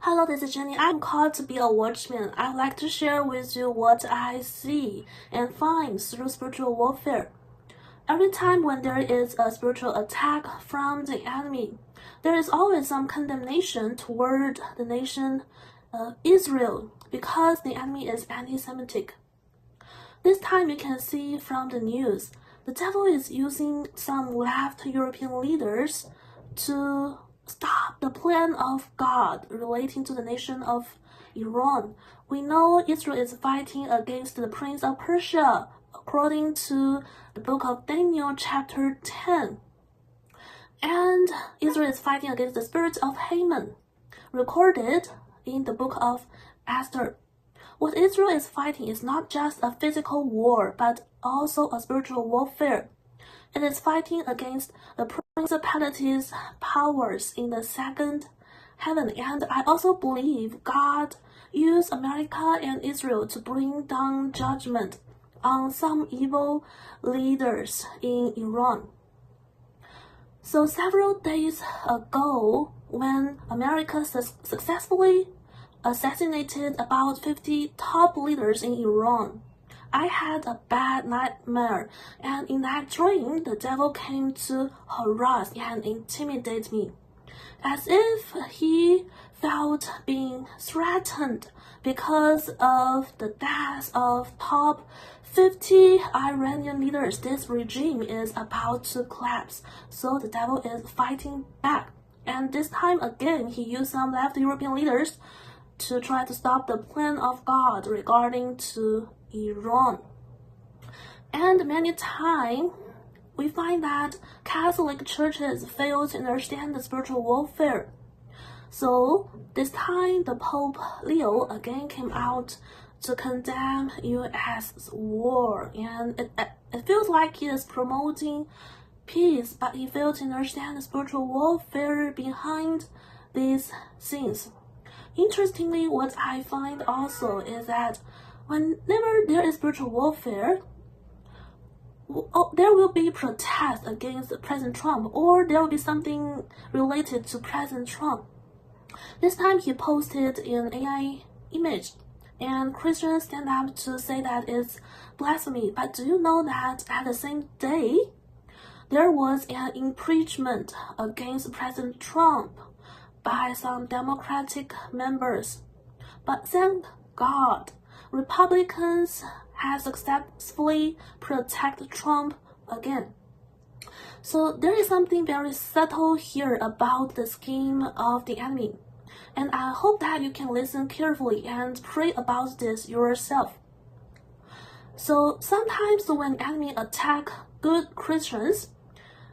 Hello, this is Jenny. I'm called to be a watchman. I'd like to share with you what I see and find through spiritual warfare. Every time when there is a spiritual attack from the enemy, there is always some condemnation toward the nation Israel because the enemy is anti-Semitic. This time you can see from the news, the devil is using some left European leaders to stop the plan of God relating to the nation of Iran. We know Israel is fighting against the prince of Persia, according to the book of Daniel chapter 10. And Israel is fighting against the spirit of Haman, recorded in the book of Esther. What Israel is fighting is not just a physical war, but also a spiritual warfare. It is fighting against the principalities, powers in the second heaven. And I also believe God used America and Israel to bring down judgment on some evil leaders in Iran. So several days ago, when America successfully assassinated about 50 top leaders in Iran, I had a bad nightmare, and in that dream, the devil came to harass and intimidate me, as if he felt being threatened because of the death of top 50 Iranian leaders. This regime is about to collapse, so the devil is fighting back. And this time again, he used some left European leaders to try to stop the plan of God regarding to Iran. And many times we find that Catholic churches fail to understand the spiritual warfare. So this time the Pope Leo again came out to condemn U.S. war, and it feels like he is promoting peace, but he failed to understand the spiritual warfare behind these things. Interestingly, what I find also is that whenever there is spiritual warfare, there will be protest against President Trump, or there will be something related to President Trump. This time he posted an AI image, and Christians stand up to say that it's blasphemy. But do you know that at the same day, there was an impeachment against President Trump by some Democratic members? But thank God, Republicans have successfully protected Trump again. So there is something very subtle here about the scheme of the enemy. And I hope that you can listen carefully and pray about this yourself. So sometimes when enemy attack good Christians,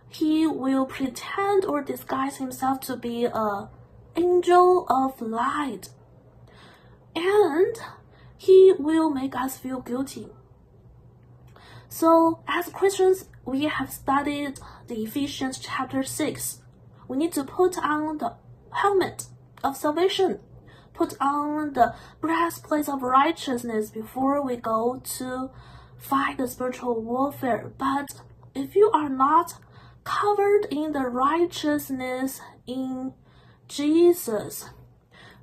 he will pretend or disguise himself to be an angel of light, and he will make us feel guilty. So as Christians, we have studied the Ephesians chapter 6. We need to put on the helmet of salvation, put on the breastplace of righteousness before we go to fight the spiritual warfare. But if you are not covered in the righteousness in Jesus,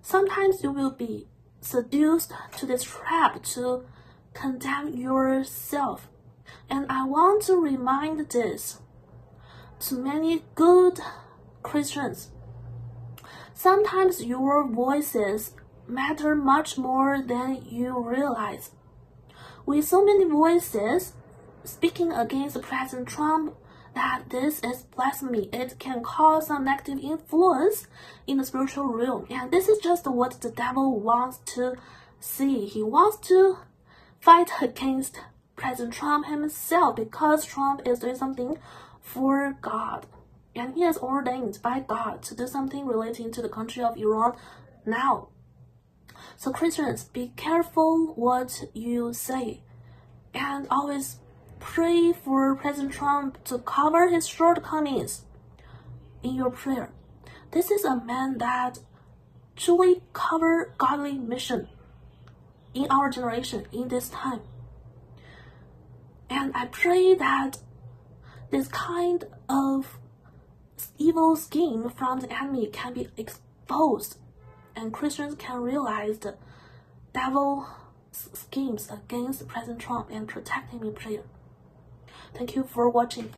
sometimes you will be seduced to this trap to condemn yourself. And I want to remind this to many good Christians. Sometimes your voices matter much more than you realize. With so many voices speaking against President Trump, that this is blasphemy, it can cause some negative influence in the spiritual realm. And this is just what the devil wants to see. He wants to fight against President Trump himself, because Trump is doing something for God. And he is ordained by God to do something relating to the country of Iran now. So Christians, be careful what you say, and always pray for President Trump to cover his shortcomings in your prayer. This is a man that truly cover godly mission in our generation, in this time. And I pray that this kind of evil scheme from the enemy can be exposed and Christians can realize the devil's schemes against President Trump and protect him in prayer. Thank you for watching.